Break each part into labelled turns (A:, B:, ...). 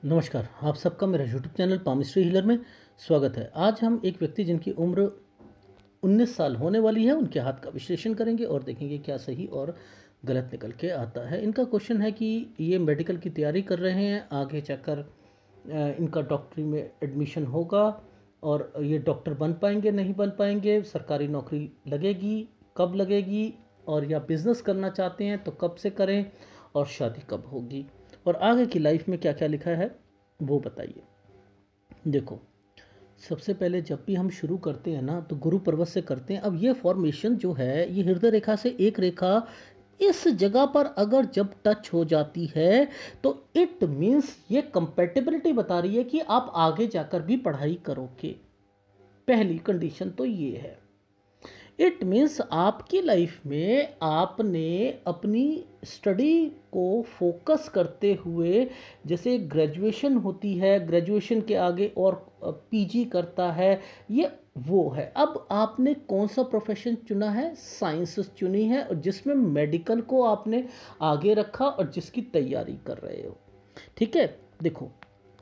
A: नमस्कार, आप सबका मेरा यूट्यूब चैनल पामिस्ट्री हीलर में स्वागत है। आज हम एक व्यक्ति जिनकी उम्र 19 साल होने वाली है, उनके हाथ का विश्लेषण करेंगे और देखेंगे क्या सही और गलत निकल के आता है। इनका क्वेश्चन है कि ये मेडिकल की तैयारी कर रहे हैं, आगे जाकर इनका डॉक्टरी में एडमिशन होगा और ये डॉक्टर बन पाएंगे नहीं बन पाएंगे, सरकारी नौकरी लगेगी कब लगेगी, और या बिज़नेस करना चाहते हैं तो कब से करें और शादी कब होगी, और आगे की लाइफ में क्या क्या लिखा है वो बताइए। देखो, सबसे पहले जब भी हम शुरू करते हैं ना तो गुरु पर्वत से करते हैं। अब ये फॉर्मेशन जो है, ये हृदय रेखा से एक रेखा इस जगह पर अगर जब टच हो जाती है तो इट मीन्स ये कंपेटेबिलिटी बता रही है कि आप आगे जाकर भी पढ़ाई करोगे। पहली कंडीशन तो ये है। इट मीन्स आपकी लाइफ में आपने अपनी स्टडी को फोकस करते हुए, जैसे ग्रेजुएशन होती है, ग्रेजुएशन के आगे और पीजी करता है, ये वो है। अब आपने कौन सा प्रोफेशन चुना है? साइंस चुनी है, और जिसमें मेडिकल को आपने आगे रखा और जिसकी तैयारी कर रहे हो। ठीक है, देखो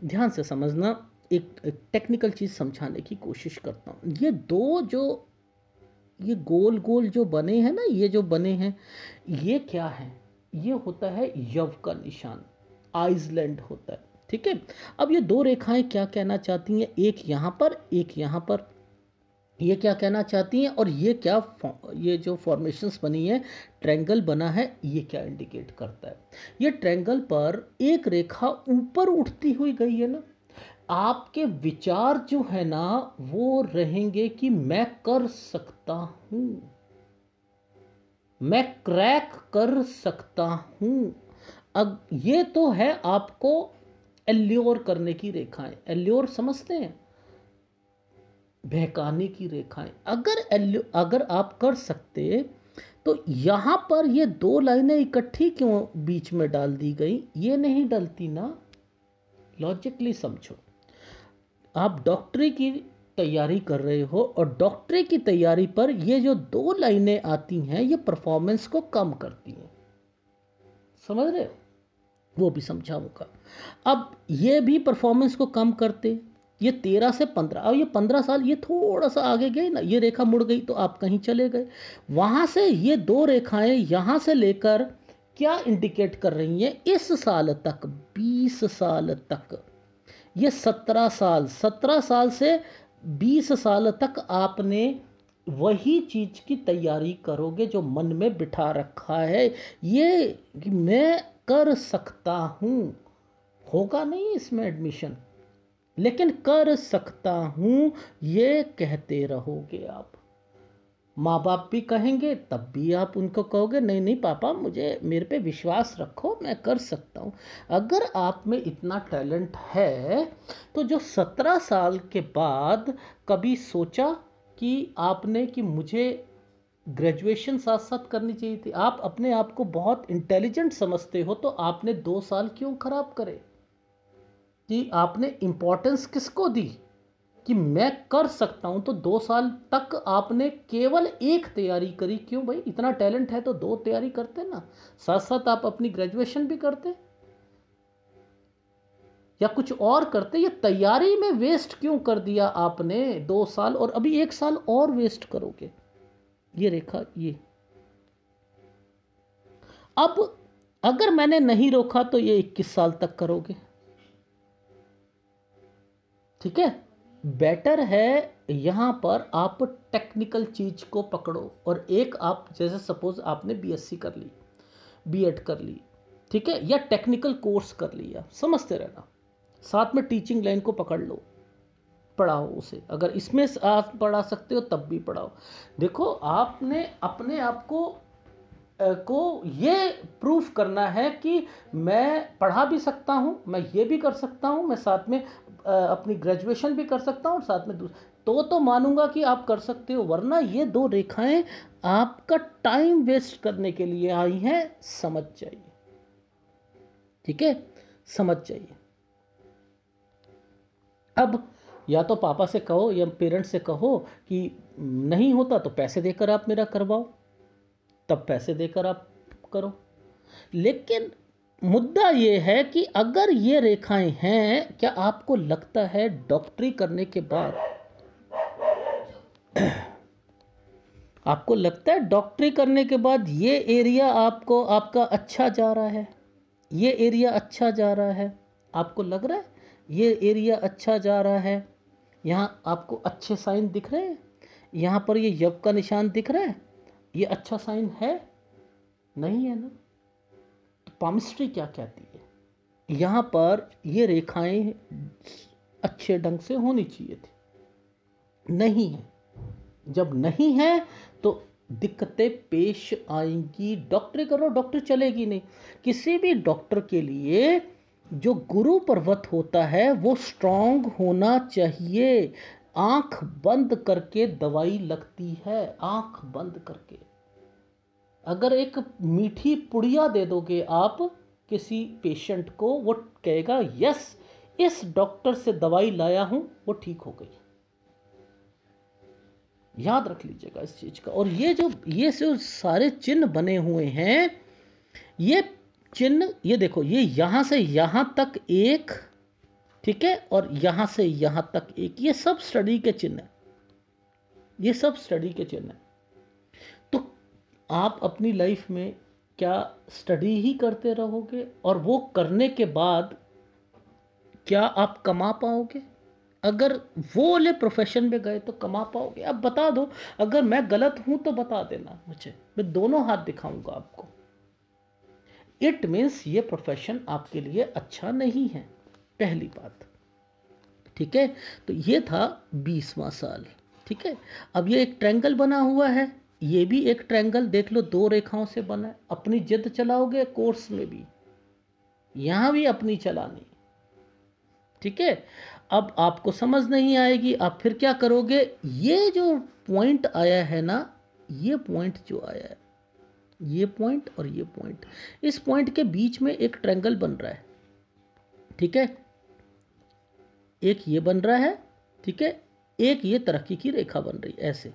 A: ध्यान से समझना, एक टेक्निकल चीज़ समझाने की कोशिश करता हूँ। ये दो जो ये गोल गोल जो बने हैं ना, ये जो बने हैं, ये क्या है? ये होता है यव का निशान, आइसलैंड होता है। ठीक है, अब ये दो रेखाएं क्या कहना चाहती हैं? एक यहाँ पर, एक यहाँ पर। ये क्या कहना चाहती हैं? और ये क्या, ये जो फॉर्मेशंस बनी है, ट्रायंगल बना है, ये क्या इंडिकेट करता है? ये ट्रायंगल पर एक रेखा ऊपर उठती हुई गई है ना, आपके विचार जो है ना वो रहेंगे कि मैं कर सकता हूं, मैं क्रैक कर सकता हूं। अब ये तो है आपको एल्योर करने की रेखाएं। एल्योर समझते हैं? बहकाने की रेखाएं। अगर आप कर सकते तो यहां पर ये दो लाइनें इकट्ठी क्यों बीच में डाल दी गई? ये नहीं डलती ना। लॉजिकली समझो, आप डॉक्टरी की तैयारी कर रहे हो और डॉक्टरी की तैयारी पर ये जो दो लाइनें आती हैं, ये परफॉर्मेंस को कम करती हैं। समझ रहे हो? वो भी समझाऊंगा। अब ये भी परफॉर्मेंस को कम करते, ये 13 से 15, अब ये 15 साल ये थोड़ा सा आगे गए ना, ये रेखा मुड़ गई तो आप कहीं चले गए। वहां से ये दो रेखाएं यहां से लेकर क्या इंडिकेट कर रही हैं? इस साल तक, 20 साल तक, ये 17 साल से 20 साल तक आपने वही चीज की तैयारी करोगे जो मन में बिठा रखा है, ये कि मैं कर सकता हूं। होगा नहीं इसमें एडमिशन, लेकिन कर सकता हूं ये कहते रहोगे आप। माँ बाप भी कहेंगे तब भी आप उनको कहोगे नहीं नहीं पापा, मुझे मेरे पे विश्वास रखो, मैं कर सकता हूँ। अगर आप में इतना टैलेंट है तो जो 17 साल के बाद कभी सोचा कि आपने कि मुझे ग्रेजुएशन साथ साथ करनी चाहिए थी? आप अपने आप को बहुत इंटेलिजेंट समझते हो तो आपने 2 साल क्यों खराब करे? कि आपने इम्पोर्टेंस किसको दी कि मैं कर सकता हूं, तो 2 साल तक आपने केवल एक तैयारी करी। क्यों भाई? इतना टैलेंट है तो दो तैयारी करते ना, साथ साथ आप अपनी ग्रेजुएशन भी करते या कुछ और करते। ये तैयारी में वेस्ट क्यों कर दिया आपने 2 साल, और अभी 1 साल और वेस्ट करोगे। ये रेखा, ये अब अगर मैंने नहीं रोका तो ये 21 साल तक करोगे। ठीक है, बेटर है यहाँ पर आप टेक्निकल चीज को पकड़ो। और एक आप जैसे सपोज आपने बीएससी कर ली, बीएड कर ली, ठीक है, या टेक्निकल कोर्स कर लिया, समझते रहना, साथ में टीचिंग लाइन को पकड़ लो, पढ़ाओ उसे। अगर इसमें आप पढ़ा सकते हो तब भी पढ़ाओ। देखो, आपने अपने आप को ये प्रूफ करना है कि मैं पढ़ा भी सकता हूँ, मैं ये भी कर सकता हूँ, मैं साथ में अपनी ग्रेजुएशन भी कर सकता हूँ और साथ में तो मानूंगा कि आप कर सकते हो। वरना ये दो रेखाएं आपका टाइम वेस्ट करने के लिए आई हैं, समझ जाइए। ठीक है, समझ जाइए। अब या तो पापा से कहो या पेरेंट्स से कहो कि नहीं होता तो पैसे देकर आप मेरा करवाओ, तब पैसे देकर आप करो। लेकिन मुद्दा ये है कि अगर ये रेखाएं हैं, क्या आपको लगता है डॉक्टरी करने के बाद, आपको लगता है डॉक्टरी करने के बाद ये एरिया आपको आपका अच्छा जा रहा है, ये एरिया अच्छा जा रहा है, आपको लग रहा है ये एरिया अच्छा जा रहा है, यहाँ आपको अच्छे साइन दिख रहे हैं, यहाँ पर ये यव का निशान दिख रहा है, ये अच्छा साइन है? नहीं है ना। तो पामिस्ट्री क्या कहती है, यहाँ पर ये रेखाएं अच्छे ढंग से होनी चाहिए थी, नहीं है। जब नहीं है तो दिक्कतें पेश आएंगी। डॉक्टरी करो, डॉक्टर चलेगी नहीं। किसी भी डॉक्टर के लिए जो गुरु पर्वत होता है वो स्ट्रांग होना चाहिए। आंख बंद करके दवाई लगती है, आंख बंद करके। अगर एक मीठी पुड़िया दे दोगे आप किसी पेशेंट को, वो कहेगा यस, इस डॉक्टर से दवाई लाया हूं, वो ठीक हो गई। याद रख लीजिएगा इस चीज का। और ये जो सारे चिन्ह बने हुए हैं, ये चिन्ह, ये देखो, ये यहां से यहां तक एक, ठीक है, और यहां से यहां तक एक, ये सब स्टडी के चिन्ह है, ये सब स्टडी के चिन्ह है। तो आप अपनी लाइफ में क्या स्टडी ही करते रहोगे, और वो करने के बाद क्या आप कमा पाओगे? अगर वो वाले प्रोफेशन में गए तो कमा पाओगे? अब बता दो, अगर मैं गलत हूं तो बता देना मुझे, मैं दोनों हाथ दिखाऊंगा आपको। इट मीन्स ये प्रोफेशन आपके लिए अच्छा नहीं है, पहली बात, ठीक है। तो ये था 20वां साल, ठीक है। अब ये एक ट्रायंगल बना हुआ है, ये भी एक ट्रायंगल देख लो, 2 रेखाओं से बना है। अपनी जिद चलाओगे कोर्स में भी, यहां भी अपनी चलानी, ठीक है। अब आपको समझ नहीं आएगी, आप फिर क्या करोगे? ये जो पॉइंट आया है ना, ये पॉइंट जो आया है, ये पॉइंट और ये पॉइंट, इस पॉइंट के बीच में एक ट्रायंगल बन रहा है, ठीक है। एक ये बन रहा है, ठीक है, एक ये तरक्की की रेखा बन रही है, ऐसे।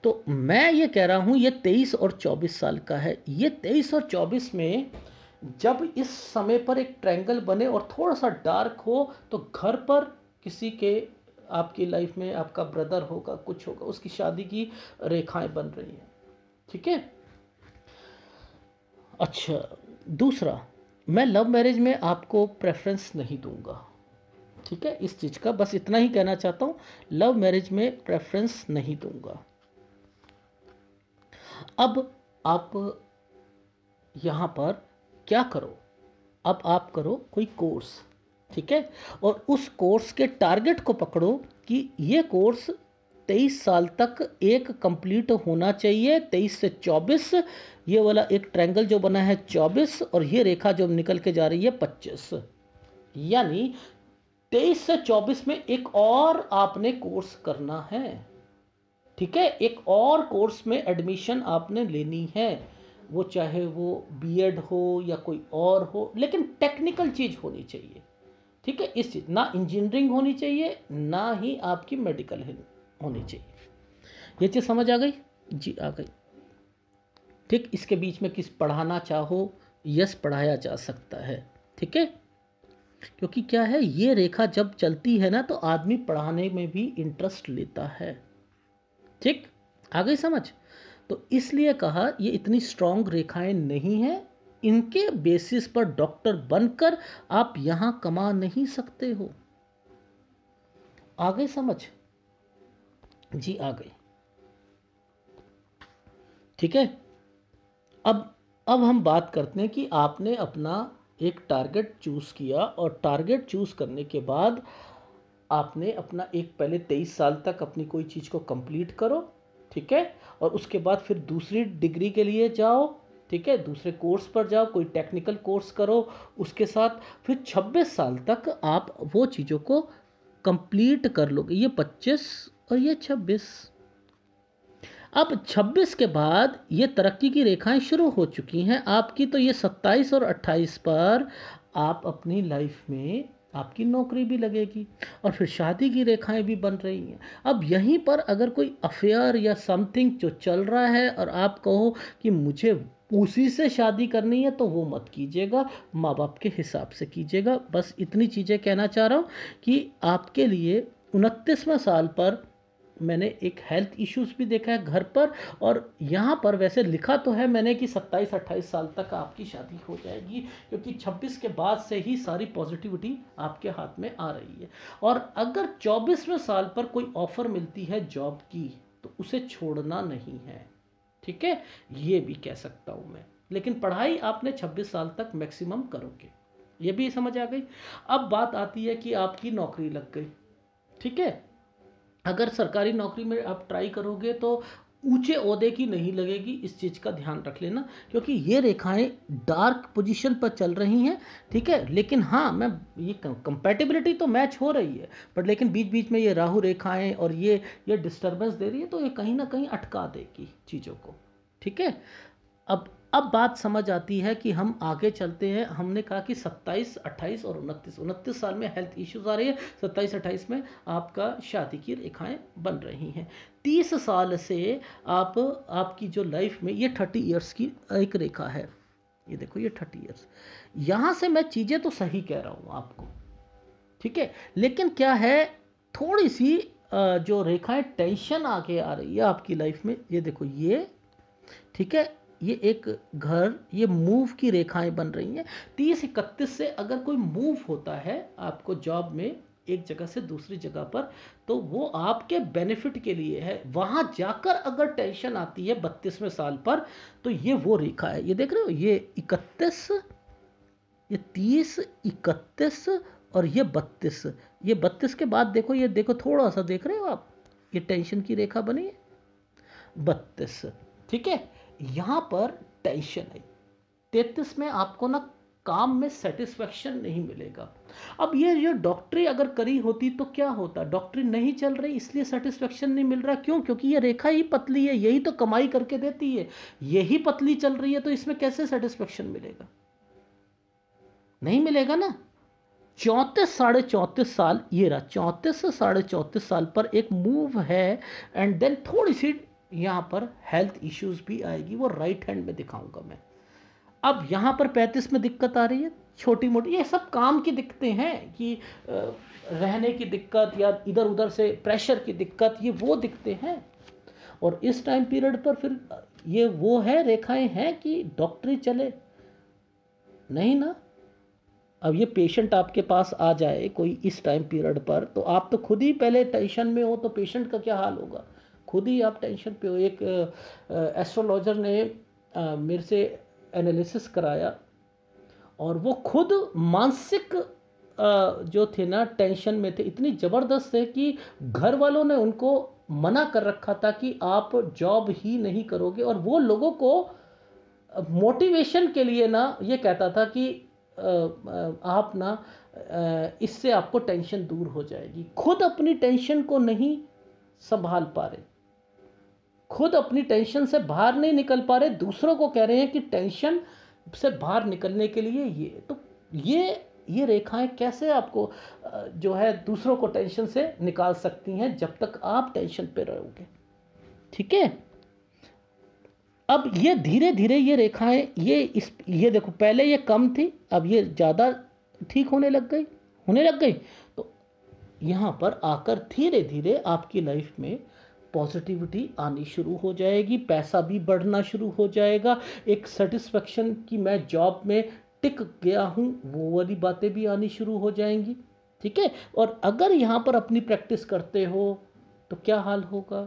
A: तो मैं ये कह रहा हूं, ये 23 और 24 साल का है। ये 23 और 24 में जब इस समय पर एक ट्रायंगल बने और थोड़ा सा डार्क हो, तो घर पर किसी के, आपकी लाइफ में आपका ब्रदर होगा, कुछ होगा, उसकी शादी की रेखाएं बन रही हैं, ठीक है। अच्छा, दूसरा, मैं लव मैरिज में आपको प्रेफरेंस नहीं दूंगा, ठीक है। इस चीज़ का बस इतना ही कहना चाहता हूँ, लव मैरिज में प्रेफरेंस नहीं दूंगा। अब आप यहाँ पर क्या करो? अब आप करो कोई कोर्स, ठीक है, और उस कोर्स के टारगेट को पकड़ो कि ये कोर्स 23 साल तक एक कंप्लीट होना चाहिए। 23 से 24, ये वाला एक ट्रायंगल जो बना है 24, और ये रेखा जो निकल के जा रही है 25, यानी 23 से 24 में एक और आपने कोर्स करना है, ठीक है। एक और कोर्स में एडमिशन आपने लेनी है, वो चाहे वो बीएड हो या कोई और हो, लेकिन टेक्निकल चीज़ होनी चाहिए, ठीक है। इस चीज़, ना इंजीनियरिंग होनी चाहिए, ना ही आपकी मेडिकल होनी चाहिए। ये चीज़ समझ आ गई? जी आ गई, ठीक। इसके बीच में किस पढ़ाना चाहो, यस पढ़ाया जा सकता है, ठीक है। क्योंकि क्या है, ये रेखा जब चलती है ना, तो आदमी पढ़ाने में भी इंटरेस्ट लेता है, ठीक। आ गई समझ? तो इसलिए कहा ये इतनी स्ट्रांग रेखाएं नहीं हैं, इनके बेसिस पर डॉक्टर बनकर आप यहां कमा नहीं सकते हो। आ गई समझ? जी आ गई, ठीक है। अब हम बात करते हैं कि आपने अपना एक टारगेट चूज़ किया, और टारगेट चूज़ करने के बाद आपने अपना एक, पहले 23 साल तक अपनी कोई चीज़ को कंप्लीट करो, ठीक है, और उसके बाद फिर दूसरी डिग्री के लिए जाओ, ठीक है, दूसरे कोर्स पर जाओ, कोई टेक्निकल कोर्स करो, उसके साथ फिर 26 साल तक आप वो चीज़ों को कंप्लीट कर लोगे। ये 25 और ये 26। अब 26 के बाद ये तरक्की की रेखाएं शुरू हो चुकी हैं आपकी, तो ये 27 और 28 पर आप अपनी लाइफ में आपकी नौकरी भी लगेगी, और फिर शादी की रेखाएं भी बन रही हैं। अब यहीं पर अगर कोई अफेयर या समथिंग जो चल रहा है, और आप कहो कि मुझे उसी से शादी करनी है तो वो मत कीजिएगा, माँ बाप के हिसाब से कीजिएगा। बस इतनी चीज़ें कहना चाह रहा हूँ कि आपके लिए 29वें साल पर मैंने एक हेल्थ इश्यूज भी देखा है घर पर, और यहाँ पर वैसे लिखा तो है मैंने कि 27-28 साल तक आपकी शादी हो जाएगी, क्योंकि 26 के बाद से ही सारी पॉजिटिविटी आपके हाथ में आ रही है। और अगर 24वें साल पर कोई ऑफर मिलती है जॉब की तो उसे छोड़ना नहीं है, ठीक है, ये भी कह सकता हूँ मैं। लेकिन पढ़ाई आपने 26 साल तक मैक्सिमम करोगे, ये भी समझ आ गई। अब बात आती है कि आपकी नौकरी लग गई, ठीक है। अगर सरकारी नौकरी में आप ट्राई करोगे तो ऊंचे ओहदे की नहीं लगेगी, इस चीज़ का ध्यान रख लेना, क्योंकि ये रेखाएं डार्क पोजीशन पर चल रही हैं, ठीक है। लेकिन हाँ, मैं ये कंपैटिबिलिटी तो मैच हो रही है, बट लेकिन बीच बीच में ये राहु रेखाएं और ये डिस्टर्बेंस दे रही है, तो ये कहीं ना कहीं अटका देगी चीज़ों को, ठीक है। अब बात समझ आती है कि हम आगे चलते हैं। हमने कहा कि 27, 28 और 29 साल में हेल्थ इश्यूज आ रही है, 27-28 में आपका शादी की रेखाएं बन रही हैं। 30 साल से आपकी जो लाइफ में ये 30 इयर्स की एक रेखा है, ये देखो ये 30 इयर्स। यहाँ से मैं चीज़ें तो सही कह रहा हूँ आपको, ठीक है, लेकिन क्या है, थोड़ी सी जो रेखाएं टेंशन आके आ रही है आपकी लाइफ में, ये देखो ये, ठीक है, ये एक घर, ये मूव की रेखाएं बन रही हैं। 30-31 से अगर कोई मूव होता है आपको जॉब में एक जगह से दूसरी जगह पर, तो वो आपके बेनिफिट के लिए है। वहां जाकर अगर टेंशन आती है 32वें साल पर, तो ये वो रेखा है, ये देख रहे हो, ये 31, ये 30, 31 और ये 32। ये 32 के बाद देखो, ये देखो थोड़ा सा देख रहे हो आप, ये टेंशन की रेखा बनी है 32, ठीक है। यहाँ पर टेंशन है। 33 में आपको ना काम में सेटिस्फेक्शन नहीं मिलेगा। अब ये जो डॉक्टरी अगर करी होती तो क्या होता, डॉक्टरी नहीं चल रही इसलिए सेटिस्फेक्शन नहीं मिल रहा, क्यों, क्योंकि ये रेखा ही पतली है, यही तो कमाई करके देती है, यही पतली चल रही है, तो इसमें कैसे सेटिस्फेक्शन मिलेगा, नहीं मिलेगा ना। 34-34.5 साल, ये रहा 34 से 34.5 साल पर एक मूव है, एंड देन थोड़ी सी यहाँ पर हेल्थ इश्यूज भी आएगी, वो राइट हैंड में दिखाऊंगा मैं। अब यहाँ पर 35 में दिक्कत आ रही है, छोटी मोटी, ये सब काम की दिक्कतें हैं कि रहने की दिक्कत या इधर उधर से प्रेशर की दिक्कत, ये वो दिक्कतें हैं। और इस टाइम पीरियड पर फिर ये वो है रेखाएं हैं कि डॉक्टरी चले नहीं ना। अब ये पेशेंट आपके पास आ जाए कोई इस टाइम पीरियड पर, तो आप तो खुद ही पहले टेंशन में हो, तो पेशेंट का क्या हाल होगा, खुद ही आप टेंशन पे हो। एक एस्ट्रोलॉजर ने मेरे से एनालिसिस कराया, और वो खुद मानसिक जो थे ना टेंशन में थे, इतनी ज़बरदस्त थे कि घर वालों ने उनको मना कर रखा था कि आप जॉब ही नहीं करोगे, और वो लोगों को मोटिवेशन के लिए ना ये कहता था कि आप ना इससे आपको टेंशन दूर हो जाएगी। खुद अपनी टेंशन को नहीं संभाल पा रहे, खुद अपनी टेंशन से बाहर नहीं निकल पा रहे, दूसरों को कह रहे हैं कि टेंशन से बाहर निकलने के लिए ये रेखाएं कैसे आपको जो है दूसरों को टेंशन से निकाल सकती हैं जब तक आप टेंशन पे रहोगे, ठीक है। अब ये धीरे धीरे ये रेखाएं ये देखो, पहले ये कम थी, अब ये ज़्यादा ठीक होने लग गई। तो यहाँ पर आकर धीरे धीरे आपकी लाइफ में पॉजिटिविटी आनी शुरू हो जाएगी, पैसा भी बढ़ना शुरू हो जाएगा, एक सेटिस्फेक्शन कि मैं जॉब में टिक गया हूँ, वो वाली बातें भी आनी शुरू हो जाएंगी, ठीक है। और अगर यहाँ पर अपनी प्रैक्टिस करते हो तो क्या हाल होगा,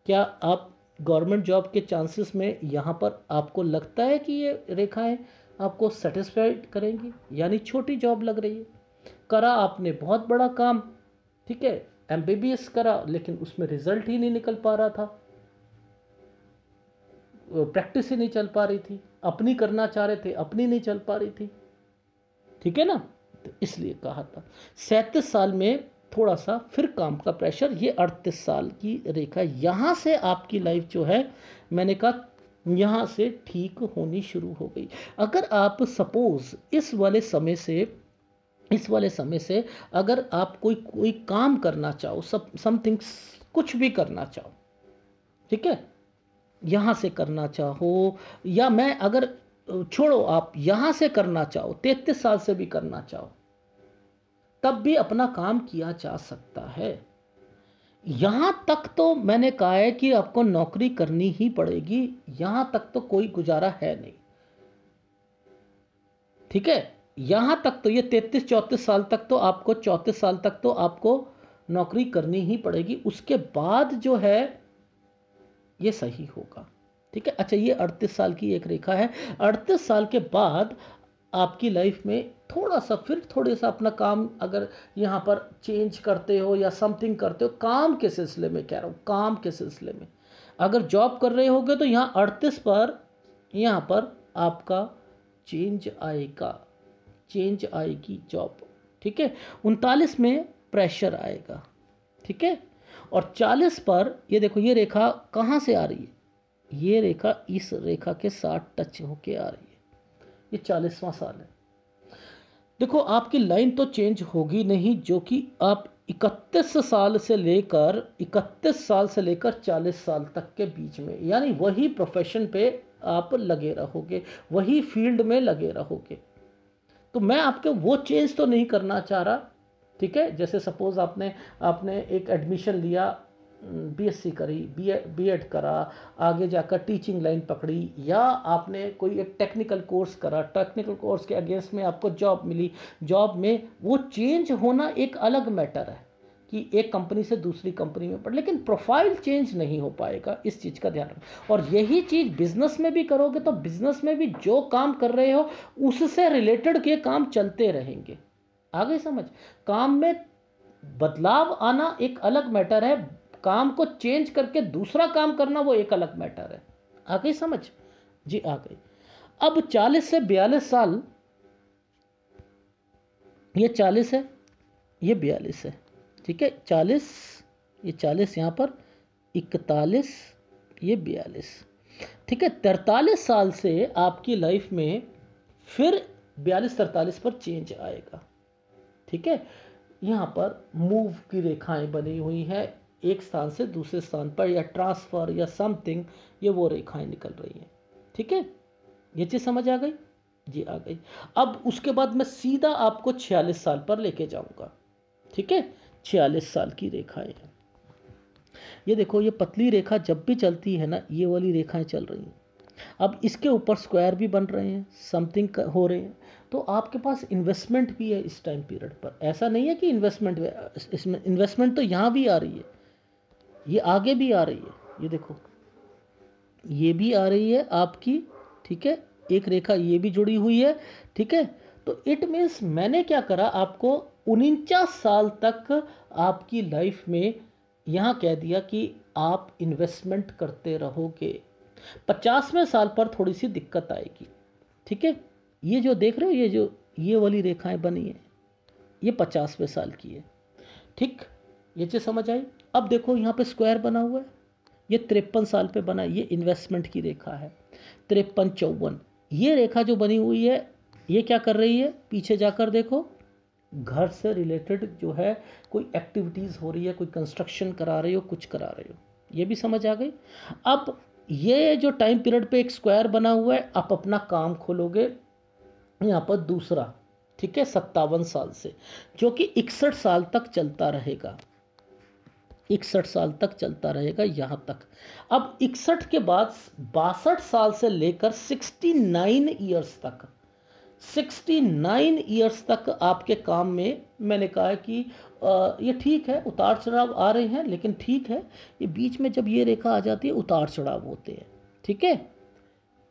A: क्या आप गवर्नमेंट जॉब के चांसेस में यहाँ पर आपको लगता है कि ये रेखाएं आपको सेटिस्फाइड करेंगी, यानी छोटी जॉब लग रही है, करा आपने बहुत बड़ा काम, ठीक है, MBBS करा, लेकिन उसमें रिजल्ट ही नहीं निकल पा रहा था, प्रैक्टिस ही नहीं चल पा रही थी, अपनी करना चाह रहे थे, अपनी नहीं चल पा रही थी, ठीक है ना। तो इसलिए कहा था 37 साल में थोड़ा सा फिर काम का प्रेशर, ये 38 साल की रेखा, यहाँ से आपकी लाइफ जो है, मैंने कहा यहाँ से ठीक होनी शुरू हो गई। अगर आप सपोज इस वाले समय से अगर आप कोई काम करना चाहो, समथिंग कुछ भी करना चाहो, ठीक है, यहाँ से करना चाहो, या मैं अगर छोड़ो आप यहाँ से करना चाहो, 33 साल से भी करना चाहो, तब भी अपना काम किया जा सकता है। यहां तक तो मैंने कहा है कि आपको नौकरी करनी ही पड़ेगी, यहां तक तो कोई गुजारा है नहीं। ठीक है, यहां तक तो ये 33-34 साल तक तो आपको, 34 साल तक तो आपको नौकरी करनी ही पड़ेगी। उसके बाद जो है ये सही होगा। ठीक है, अच्छा, ये 38 साल की एक रेखा है। 38 साल के बाद आपकी लाइफ में थोड़ा सा, फिर थोड़े सा अपना काम अगर यहाँ पर चेंज करते हो या समथिंग करते हो, काम के सिलसिले में कह रहा हूँ, काम के सिलसिले में अगर जॉब कर रहे होगे तो यहाँ 38 पर यहाँ पर आपका चेंज आएगा, चेंज आएगी जॉब। ठीक है, 39 में प्रेशर आएगा। ठीक है, और 40 पर ये देखो, ये रेखा कहाँ से आ रही है, ये रेखा इस रेखा के साथ टच होके आ रही है, ये 40वां साल है। देखो, आपकी लाइन तो चेंज होगी नहीं, जो कि आप 31 साल से लेकर 40 साल तक के बीच में, यानी वही प्रोफेशन पे आप लगे रहोगे, वही फील्ड में लगे रहोगे। तो मैं आपके वो चेंज तो नहीं करना चाह रहा। ठीक है, जैसे सपोज आपने आपने एक एडमिशन लिया, बीएससी करी, बीएड करा, आगे जाकर टीचिंग लाइन पकड़ी, या आपने कोई एक टेक्निकल कोर्स करा, टेक्निकल कोर्स के अगेंस्ट में आपको जॉब मिली, जॉब में वो चेंज होना एक अलग मैटर है कि एक कंपनी से दूसरी कंपनी में पड़, लेकिन प्रोफाइल चेंज नहीं हो पाएगा, इस चीज़ का ध्यान रखना। और यही चीज़ बिजनेस में भी करोगे तो बिजनेस में भी जो काम कर रहे हो उससे रिलेटेड के काम चलते रहेंगे। आगे समझ, काम में बदलाव आना एक अलग मैटर है, काम को चेंज करके दूसरा काम करना वो एक अलग मैटर है। आ गई समझ जी, आ गई। अब 40 से 42 साल, ये 40 है, ये 42 है। ठीक है, 40, ये 40 यहाँ पर, 41, ये 42। ठीक है, 43 साल से आपकी लाइफ में फिर 42-43 पर चेंज आएगा। ठीक है, यहाँ पर मूव की रेखाएं बनी हुई हैं, एक स्थान से दूसरे स्थान पर, या ट्रांसफ़र या समथिंग, ये वो रेखाएं निकल रही हैं। ठीक है, ये चीज़ समझ आ गई जी, आ गई। अब उसके बाद मैं सीधा आपको 46 साल पर लेके जाऊंगा। ठीक है, 46 साल की रेखाएं हैं। ये देखो, ये पतली रेखा जब भी चलती है ना, ये वाली रेखाएं चल रही हैं। अब इसके ऊपर स्क्वायर भी बन रहे हैं, समथिंग हो रहे हैं, तो आपके पास इन्वेस्टमेंट भी है इस टाइम पीरियड पर। ऐसा नहीं है कि इन्वेस्टमेंट, इसमें इन्वेस्टमेंट तो यहाँ भी आ रही है, ये आगे भी आ रही है, ये देखो, ये भी आ रही है आपकी। ठीक है, एक रेखा ये भी जुड़ी हुई है। ठीक है, तो इट मीन्स मैंने क्या करा, आपको 49 साल तक आपकी लाइफ में यहाँ कह दिया कि आप इन्वेस्टमेंट करते रहोगे। 50वें साल पर थोड़ी सी दिक्कत आएगी। ठीक है, ये जो देख रहे हो, ये वाली रेखाएं बनी है, ये 50वें साल की है। ठीक, ये चीज़ समझ आई। अब देखो, यहाँ पे स्क्वायर बना हुआ है, ये 53 साल पे बना है, ये इन्वेस्टमेंट की रेखा है। 53-54, ये रेखा जो बनी हुई है, ये क्या कर रही है, पीछे जाकर देखो, घर से रिलेटेड जो है कोई एक्टिविटीज़ हो रही है, कोई कंस्ट्रक्शन करा रहे हो, कुछ करा रहे हो, ये भी समझ आ गई। अब ये जो टाइम पीरियड पे एक स्क्वायर बना हुआ है, आप अपना काम खोलोगे यहाँ पर दूसरा। ठीक है, 57 साल से, जो कि 61 साल तक चलता रहेगा, 61 साल तक चलता रहेगा यहाँ तक। अब 61 के बाद 62 साल से लेकर 69 ईयर्स तक, 69 ईयर्स तक आपके काम में, मैंने कहा कि ये ठीक है, उतार चढ़ाव आ रहे हैं, लेकिन ठीक है, ये बीच में जब ये रेखा आ जाती है उतार चढ़ाव होते हैं। ठीक है,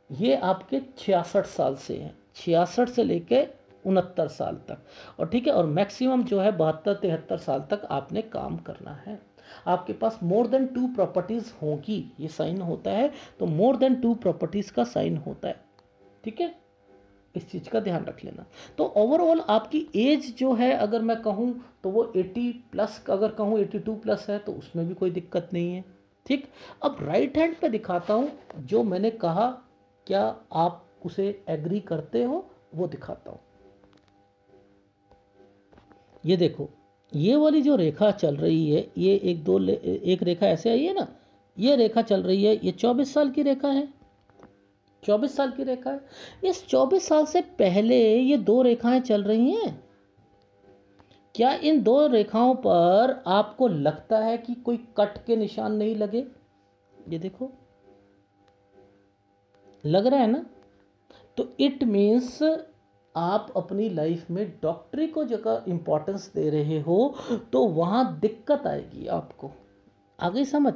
A: ये आपके 66 साल से हैं, 66 से लेके 69 साल तक। और ठीक है, और मैक्सिमम जो है 72-73 साल तक आपने काम करना है। आपके पास मोर देन 2 प्रॉपर्टीज़ होगी, ये साइन होता है, तो मोर देन 2 प्रॉपर्टीज़ का साइन होता है। ठीक है, इस चीज़ का ध्यान रख लेना। तो ओवरऑल आपकी एज जो है, अगर मैं कहूँ तो वो 80 प्लस, अगर कहूँ 82 प्लस है, तो उसमें भी कोई दिक्कत नहीं है। ठीक, अब राइट हैंड पे दिखाता हूँ, जो मैंने कहा, क्या आप उसे एग्री करते हो, वो दिखाता हूँ। ये देखो, ये वाली जो रेखा चल रही है, ये एक रेखा ऐसे आई है ना, ये रेखा चल रही है, ये 24 साल की रेखा है, 24 साल की रेखा है। इस 24 साल से पहले ये दो रेखाएं चल रही हैं। क्या इन दो रेखाओं पर आपको लगता है कि कोई कट के निशान नहीं लगे? ये देखो, लग रहा है ना? तो इट मीन्स आप अपनी लाइफ में डॉक्टरी को जगह इंपॉर्टेंस दे रहे हो तो वहां दिक्कत आएगी आपको। आ गई समझ?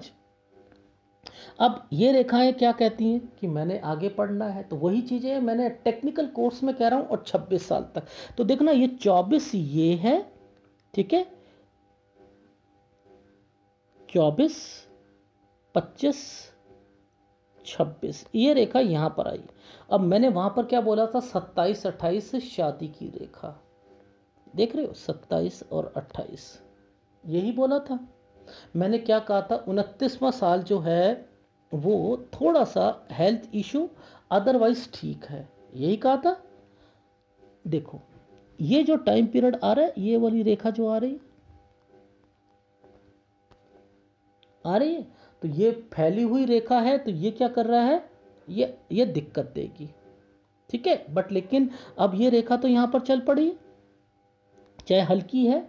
A: अब ये रेखाएं क्या कहती हैं कि मैंने आगे पढ़ना है, तो वही चीज़ें मैंने टेक्निकल कोर्स में कह रहा हूँ, और 26 साल तक। तो देखना, ये 24 ये है, ठीक है, 24, 25, 26 ये रेखा यहाँ पर आई। अब मैंने वहाँ पर क्या बोला था? 27, 28 शादी की रेखा, देख रहे हो, 27 और 28 यही बोला था मैंने। क्या कहा था? 29वां साल जो है वो थोड़ा सा हेल्थ इशू, अदरवाइज ठीक है, यही कहा था। देखो ये जो टाइम पीरियड आ रहा है, ये वाली रेखा जो आ रही है, तो ये फैली हुई रेखा है, तो ये क्या कर रहा है? ये दिक्कत देगी, ठीक है। बट लेकिन अब ये रेखा तो यहाँ पर चल पड़ी, चाहे हल्की है।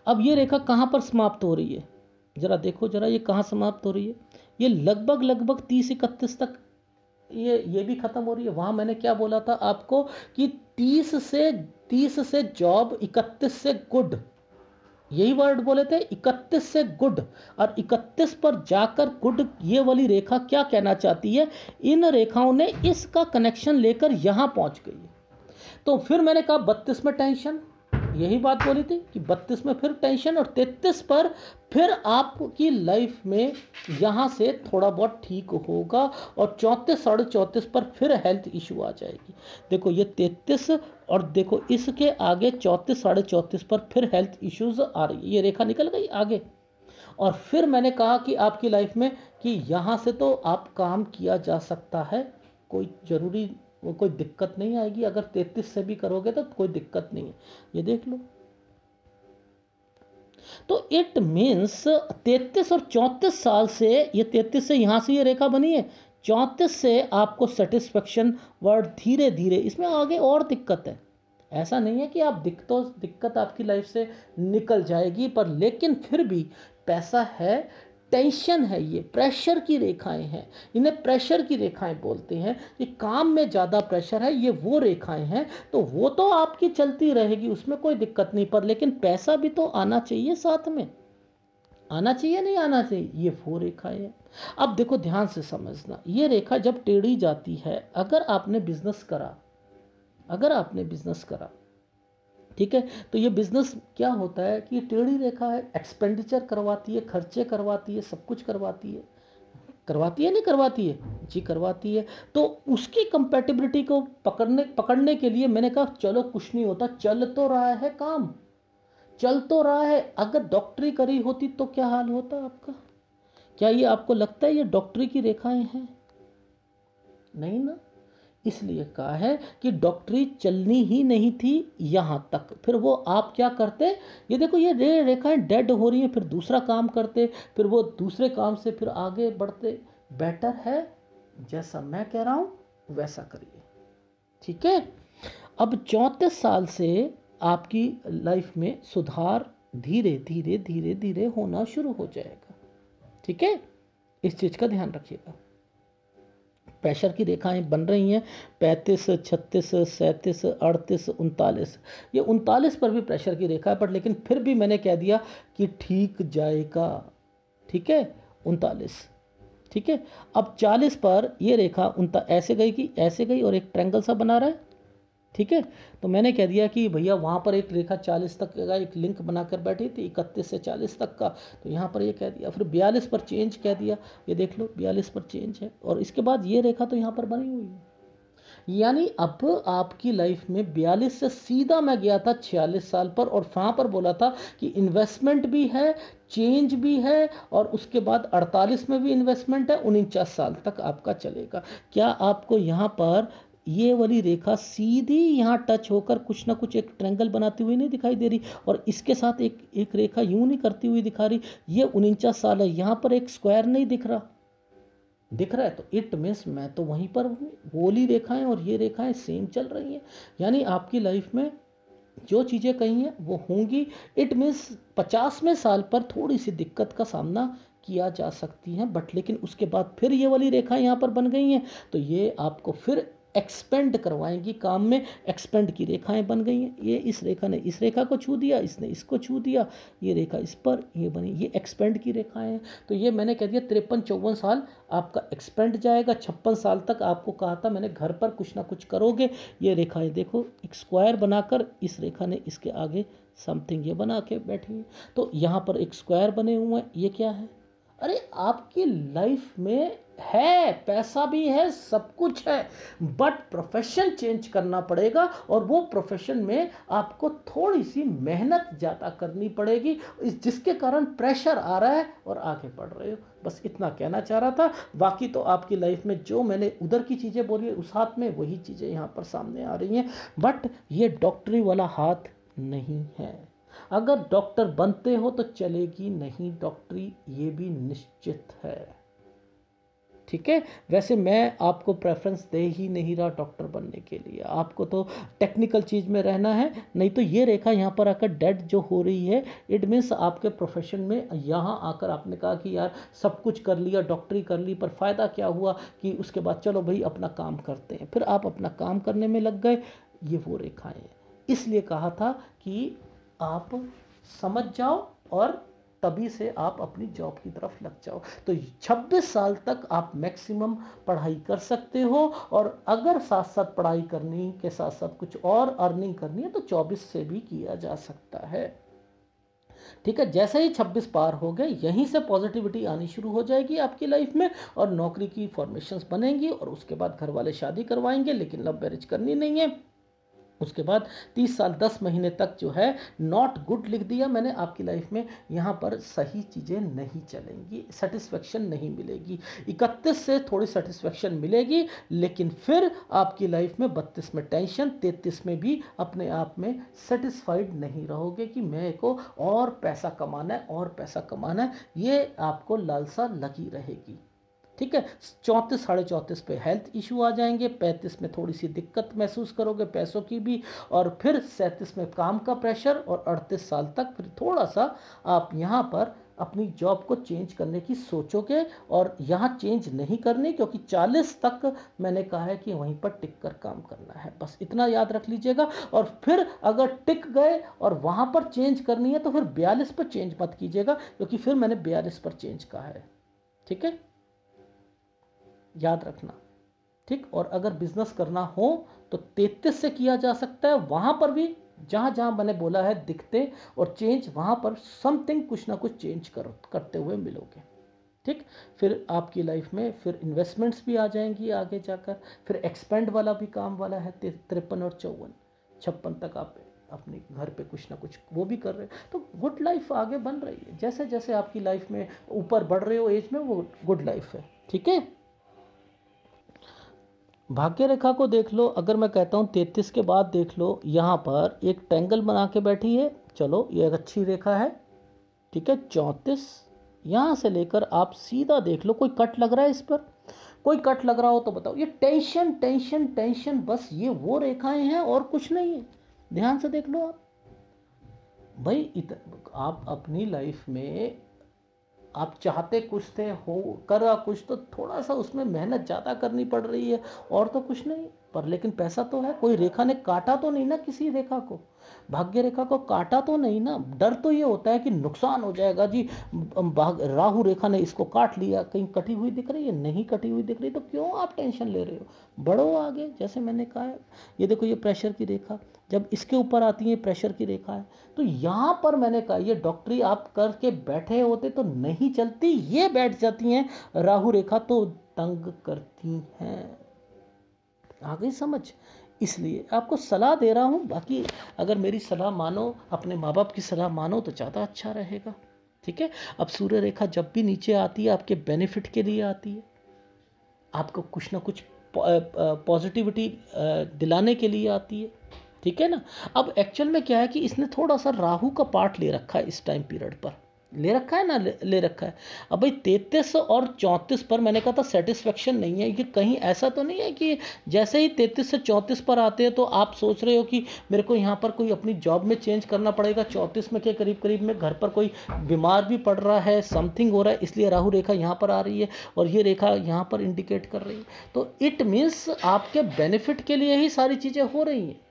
A: अब ये रेखा कहाँ पर समाप्त हो रही है? जरा देखो, जरा ये कहाँ समाप्त हो रही है? ये लगभग 30-31 तक ये भी खत्म हो रही है। वहाँ मैंने क्या बोला था आपको कि 30 से जॉब, 31 से गुड, यही वर्ड बोले थे, 31 से गुड। और 31 पर जाकर गुड, ये वाली रेखा क्या कहना चाहती है? इन रेखाओं ने इसका कनेक्शन लेकर यहाँ पहुँच गई है। तो फिर मैंने कहा 32 में टेंशन, यही बात बोली थी कि 32 में फिर टेंशन, और 33 पर फिर आपकी लाइफ में यहाँ से थोड़ा बहुत ठीक होगा, और 34, 34.5 पर फिर हेल्थ इशू आ जाएगी। देखो ये 33, और देखो इसके आगे 34, 34.5 पर फिर हेल्थ इश्यूज आ रही है, ये रेखा निकल गई आगे। और फिर मैंने कहा कि आपकी लाइफ में कि यहाँ से तो आप काम किया जा सकता है, कोई दिक्कत नहीं आएगी। अगर 33 से भी करोगे तो कोई दिक्कत नहीं है, ये देख लो। तो इट मीन्स 33 और 34 साल से, ये 33 से यहाँ से ये रेखा बनी है, 34 से आपको सेटिस्फेक्शन वर्ड धीरे धीरे, इसमें आगे और दिक्कत है। ऐसा नहीं है कि आप दिक्कत आपकी लाइफ से निकल जाएगी, पर लेकिन फिर भी पैसा है, टेंशन है, ये प्रेशर की रेखाएं हैं, इन्हें प्रेशर की रेखाएं बोलते हैं। कि काम में ज़्यादा प्रेशर है, ये वो रेखाएं हैं। तो वो तो आपकी चलती रहेगी, उसमें कोई दिक्कत नहीं, पर लेकिन पैसा भी तो आना चाहिए, साथ में आना चाहिए, नहीं आना चाहिए, ये वो रेखाएं हैं। अब देखो ध्यान से समझना, ये रेखा जब टेढ़ी जाती है, अगर आपने बिजनेस करा, ठीक है, तो ये बिजनेस क्या होता है कि टेढ़ी रेखा है, एक्सपेंडिचर करवाती है, खर्चे करवाती है, सब कुछ करवाती है, नहीं करवाती है जी, करवाती है। तो उसकी कंपैटिबिलिटी को पकड़ने के लिए मैंने कहा चलो कुछ नहीं होता, चल तो रहा है काम, चल तो रहा है। अगर डॉक्टरी करी होती तो क्या हाल होता आपका? क्या ये आपको लगता है ये डॉक्टरी की रेखाएं हैं? नहीं ना। इसलिए कहा है कि डॉक्टरी चलनी ही नहीं थी यहाँ तक। फिर वो आप क्या करते? ये देखो ये रेखाएं डेड हो रही हैं, फिर दूसरा काम करते, फिर वो दूसरे काम से फिर आगे बढ़ते। बेटर है जैसा मैं कह रहा हूँ वैसा करिए, ठीक है। अब 34 साल से आपकी लाइफ में सुधार धीरे धीरे धीरे धीरे होना शुरू हो जाएगा, ठीक है। इस चीज़ का ध्यान रखिएगा। प्रेशर की रेखाएं बन रही हैं 35, 36, 37, 38, 39, ये 39 पर भी प्रेशर की रेखा है, पर लेकिन फिर भी मैंने कह दिया कि ठीक जाएगा, ठीक है। 39, ठीक है। अब 40 पर ये रेखा ऐसे गई और एक ट्रायंगल सा बना रहा है, ठीक है। तो मैंने कह दिया कि भैया वहाँ पर एक रेखा 40 तक का एक लिंक बनाकर बैठी थी, 31 से 40 तक का, तो यहाँ पर ये कह दिया। फिर 42 पर चेंज कह दिया, ये देख लो 42 पर चेंज है, और इसके बाद ये रेखा तो यहाँ पर बनी हुई है। यानी अब आपकी लाइफ में 42 से सीधा मैं गया था 46 साल पर, और वहाँ पर बोला था कि इन्वेस्टमेंट भी है, चेंज भी है, और उसके बाद 48 में भी इन्वेस्टमेंट है, 49 साल तक आपका चलेगा। क्या आपको यहाँ पर ये वाली रेखा सीधी यहाँ टच होकर कुछ ना कुछ एक ट्रायंगल बनाती हुई नहीं दिखाई दे रही? और इसके साथ एक रेखा यूं नहीं करती हुई दिखा रही? ये 49 साल है, यहाँ पर एक स्क्वायर नहीं दिख रहा, दिख रहा है, तो इट मीन्स मैं तो वहीं पर हूँ, गोली रेखाएं और ये रेखाएं सेम चल रही हैं, यानी आपकी लाइफ में जो चीज़ें कही हैं वो होंगी। इट मीन्स 50वें साल पर थोड़ी सी दिक्कत का सामना किया जा सकती है, बट लेकिन उसके बाद फिर ये वाली रेखा यहाँ पर बन गई हैं, तो ये आपको फिर एक्सपेंड करवाएंगी काम में। एक्सपेंड की रेखाएं बन गई हैं, ये इस रेखा ने इस रेखा को छू दिया, इसने इसको छू दिया, ये रेखा इस पर ये बनी, ये एक्सपेंड की रेखाएं हैं। तो ये मैंने कह दिया 53-54 साल आपका एक्सपेंड जाएगा। 56 साल तक आपको कहा था मैंने घर पर कुछ ना कुछ करोगे। ये रेखाएं देखो एक स्क्वायर बनाकर इस रेखा ने इसके आगे समथिंग ये बना के बैठी है, तो यहाँ पर एक स्क्वायर बने हुए हैं। ये क्या है? अरे आपकी लाइफ में है, पैसा भी है, सब कुछ है, बट प्रोफेशन चेंज करना पड़ेगा, और वो प्रोफेशन में आपको थोड़ी सी मेहनत ज़्यादा करनी पड़ेगी, जिसके कारण प्रेशर आ रहा है और आगे बढ़ रहे हो। बस इतना कहना चाह रहा था। बाकी तो आपकी लाइफ में जो मैंने उधर की चीज़ें बोली है उस हाथ में वही चीज़ें यहाँ पर सामने आ रही हैं, बट ये डॉक्टरी वाला हाथ नहीं है। अगर डॉक्टर बनते हो तो चलेगी नहीं डॉक्टरी, ये भी निश्चित है। ठीक है, वैसे मैं आपको प्रेफरेंस दे ही नहीं रहा डॉक्टर बनने के लिए, आपको तो टेक्निकल चीज़ में रहना है। नहीं तो ये रेखा यहाँ पर आकर डेड जो हो रही है, इट मीन्स आपके प्रोफेशन में यहाँ आकर आपने कहा कि यार सब कुछ कर लिया, डॉक्टरी कर ली, पर फ़ायदा क्या हुआ कि उसके बाद चलो भाई अपना काम करते हैं, फिर आप अपना काम करने में लग गए। ये वो रेखाएं हैं, इसलिए कहा था कि आप समझ जाओ और तभी से आप अपनी जॉब की तरफ लग जाओ। तो 26 साल तक आप मैक्सिमम पढ़ाई कर सकते हो, और अगर साथ साथ पढ़ाई करनी के साथ साथ कुछ और अर्निंग करनी है तो 24 से भी किया जा सकता है। ठीक है, जैसे ही 26 पार हो गए यहीं से पॉजिटिविटी आनी शुरू हो जाएगी आपकी लाइफ में, और नौकरी की फॉर्मेशंस बनेंगी, और उसके बाद घर वाले शादी करवाएंगे, लेकिन लव मैरिज करनी नहीं है। उसके बाद 30 साल 10 महीने तक जो है नॉट गुड लिख दिया मैंने आपकी लाइफ में, यहाँ पर सही चीज़ें नहीं चलेंगी, सेटिस्फेक्शन नहीं मिलेगी। 31 से थोड़ी सेटिस्फेक्शन मिलेगी, लेकिन फिर आपकी लाइफ में 32 में टेंशन, 33 में भी अपने आप में सेटिस्फाइड नहीं रहोगे कि मेरे को और पैसा कमाना है और पैसा कमाना है, ये आपको लालसा लगी रहेगी। ठीक है, 34 साढ़े 34 पे हेल्थ इशू आ जाएंगे, 35 में थोड़ी सी दिक्कत महसूस करोगे पैसों की भी, और फिर 37 में काम का प्रेशर, और 38 साल तक फिर थोड़ा सा आप यहाँ पर अपनी जॉब को चेंज करने की सोचोगे, और यहाँ चेंज नहीं करनी, क्योंकि 40 तक मैंने कहा है कि वहीं पर टिक कर काम करना है। बस इतना याद रख लीजिएगा। और फिर अगर टिक गए और वहाँ पर चेंज करनी है तो फिर 42 पर चेंज मत कीजिएगा, क्योंकि फिर मैंने 42 पर चेंज कहा है। ठीक है, याद रखना। ठीक, और अगर बिजनेस करना हो तो 33 से किया जा सकता है, वहाँ पर भी जहाँ जहाँ मैंने बोला है दिखते और चेंज, वहाँ पर समथिंग कुछ ना कुछ चेंज करते हुए मिलोगे। ठीक, फिर आपकी लाइफ में फिर इन्वेस्टमेंट्स भी आ जाएंगी आगे जाकर, फिर एक्सपेंड वाला भी काम वाला है। 53 और 54 56 तक आप अपने घर पे कुछ ना कुछ वो भी कर रहे हो, तो गुड लाइफ आगे बन रही है। जैसे जैसे आपकी लाइफ में ऊपर बढ़ रहे हो एज में, वो गुड लाइफ है। ठीक है, भाग्य रेखा को देख लो। अगर मैं कहता हूँ 33 के बाद देख लो, यहाँ पर एक ट्रायंगल बना के बैठी है, चलो ये एक अच्छी रेखा है। ठीक है, 34 यहाँ से लेकर आप सीधा देख लो, कोई कट लग रहा है इस पर, कोई कट लग रहा हो तो बताओ। ये टेंशन टेंशन टेंशन, बस ये वो रेखाएं हैं और कुछ नहीं है। ध्यान से देख लो आप भाई, आप अपनी लाइफ में आप चाहते कुछ थे, हो करा कुछ, तो थोड़ा सा उसमें मेहनत ज़्यादा करनी पड़ रही है, और तो कुछ नहीं। पर लेकिन पैसा तो है, कोई रेखा ने काटा तो नहीं ना किसी रेखा को, भाग्य रेखा को काटा तो नहीं ना। डर तो ये होता है कि नुकसान हो जाएगा जी, राहु रेखा ने इसको काट लिया, कहीं कटी हुई दिख रही है, नहीं कटी हुई दिख रही, तो क्यों आप टेंशन ले रहे हो, बढ़ो आगे। जैसे मैंने कहा है, ये देखो ये प्रेशर की रेखा जब इसके ऊपर आती है, प्रेशर की रेखा है, तो यहाँ पर मैंने कहा ये डॉक्टरी आप करके बैठे होते तो नहीं चलती, ये बैठ जाती हैं, राहु रेखा तो तंग करती हैं। आ गई समझ? इसलिए आपको सलाह दे रहा हूँ, बाकी अगर मेरी सलाह मानो, अपने माँ बाप की सलाह मानो तो ज़्यादा अच्छा रहेगा। ठीक है, अब सूर्य रेखा जब भी नीचे आती है आपके बेनिफिट के लिए आती है, आपको कुछ ना कुछ पॉजिटिविटी दिलाने के लिए आती है। ठीक है ना। अब एक्चुअल में क्या है कि इसने थोड़ा सा राहु का पार्ट ले रखा है इस टाइम पीरियड पर, ले रखा है ना, ले रखा है। अब भाई 33 और 34 पर मैंने कहा था सेटिस्फेक्शन नहीं है। ये कहीं ऐसा तो नहीं है कि जैसे ही 33 से 34 पर आते हैं तो आप सोच रहे हो कि मेरे को यहाँ पर कोई अपनी जॉब में चेंज करना पड़ेगा। 34 में के करीब करीब में घर पर कोई बीमार भी पड़ रहा है, समथिंग हो रहा है, इसलिए राहु रेखा यहाँ पर आ रही है और ये रेखा यहाँ पर इंडिकेट कर रही है। तो इट मीन्स आपके बेनिफिट के लिए ही सारी चीज़ें हो रही हैं।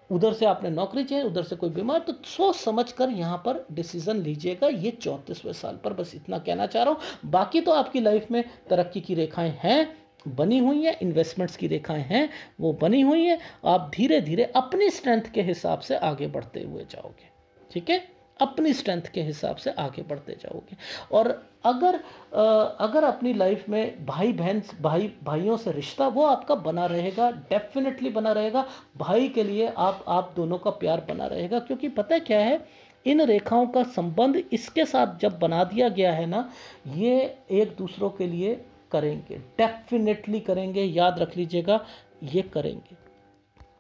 A: उधर से आपने नौकरी चाहिए, उधर से कोई बीमार, तो सोच समझ कर यहाँ पर डिसीजन लीजिएगा ये 34वें साल पर। बस इतना कहना चाह रहा हूँ। बाकी तो आपकी लाइफ में तरक्की की रेखाएं हैं, बनी हुई हैं, इन्वेस्टमेंट्स की रेखाएं हैं, वो बनी हुई हैं। आप धीरे धीरे अपनी स्ट्रेंथ के हिसाब से आगे बढ़ते हुए जाओगे, ठीक है, अपनी स्ट्रेंथ के हिसाब से आगे बढ़ते जाओगे। और अगर अपनी लाइफ में भाइयों से रिश्ता वो आपका बना रहेगा, डेफिनेटली बना रहेगा। भाई के लिए आप दोनों का प्यार बना रहेगा, क्योंकि पता है क्या है, इन रेखाओं का संबंध इसके साथ जब बना दिया गया है ना, ये एक दूसरों के लिए करेंगे, डेफिनेटली करेंगे, याद रख लीजिएगा, ये करेंगे,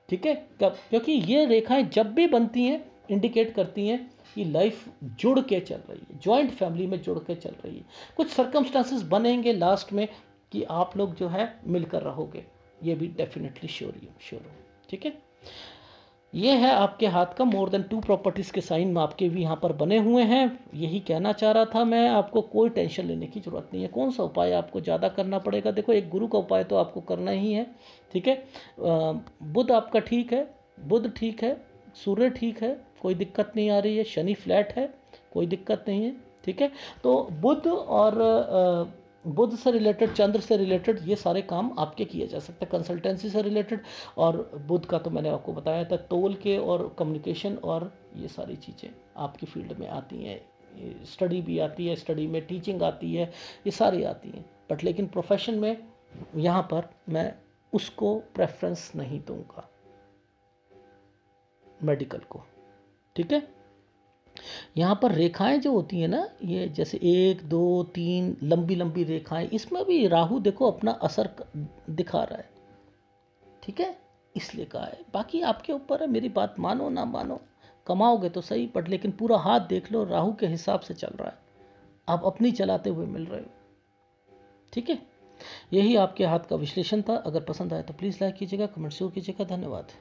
A: ठीक है। कब? क्योंकि ये रेखाएं जब भी बनती हैं इंडिकेट करती हैं कि लाइफ जुड़ के चल रही है, जॉइंट फैमिली में जुड़ के चल रही है। कुछ सर्कमस्टांसेस बनेंगे लास्ट में कि आप लोग जो है मिलकर रहोगे, ये भी डेफिनेटली श्योर हो, ठीक है। ये है आपके हाथ का मोर देन 2 प्रॉपर्टीज़ के साइन में आपके भी यहाँ पर बने हुए हैं। यही कहना चाह रहा था मैं, आपको कोई टेंशन लेने की ज़रूरत नहीं है। कौन सा उपाय आपको ज़्यादा करना पड़ेगा? देखो, एक गुरु का उपाय तो आपको करना ही है, ठीक है। बुध आपका ठीक है, बुध ठीक है, सूर्य ठीक है, कोई दिक्कत नहीं आ रही है, शनि फ्लैट है, कोई दिक्कत नहीं है, ठीक है। तो बुध से रिलेटेड, चंद्र से रिलेटेड ये सारे काम आपके किए जा सकते हैं, कंसल्टेंसी से रिलेटेड। और बुध का तो मैंने आपको बताया था, तोल के और कम्युनिकेशन और ये सारी चीज़ें आपकी फील्ड में आती हैं। स्टडी भी आती है, स्टडी में टीचिंग आती है, ये सारी आती हैं। बट लेकिन प्रोफेशन में यहाँ पर मैं उसको प्रेफरेंस नहीं दूंगा, मेडिकल को, ठीक है। यहाँ पर रेखाएं जो होती हैं ना, ये जैसे 1 2 3 लंबी लंबी रेखाएं, इसमें भी राहु देखो अपना असर दिखा रहा है, ठीक है, इसलिए कहा है। बाकी आपके ऊपर है, मेरी बात मानो ना मानो, कमाओगे तो सही, बट लेकिन पूरा हाथ देख लो, राहु के हिसाब से चल रहा है, आप अपनी चलाते हुए मिल रहे हो, ठीक है। यही आपके हाथ का विश्लेषण था। अगर पसंद आए तो प्लीज़ लाइक कीजिएगा, कमेंट जरूर कीजिएगा। धन्यवाद।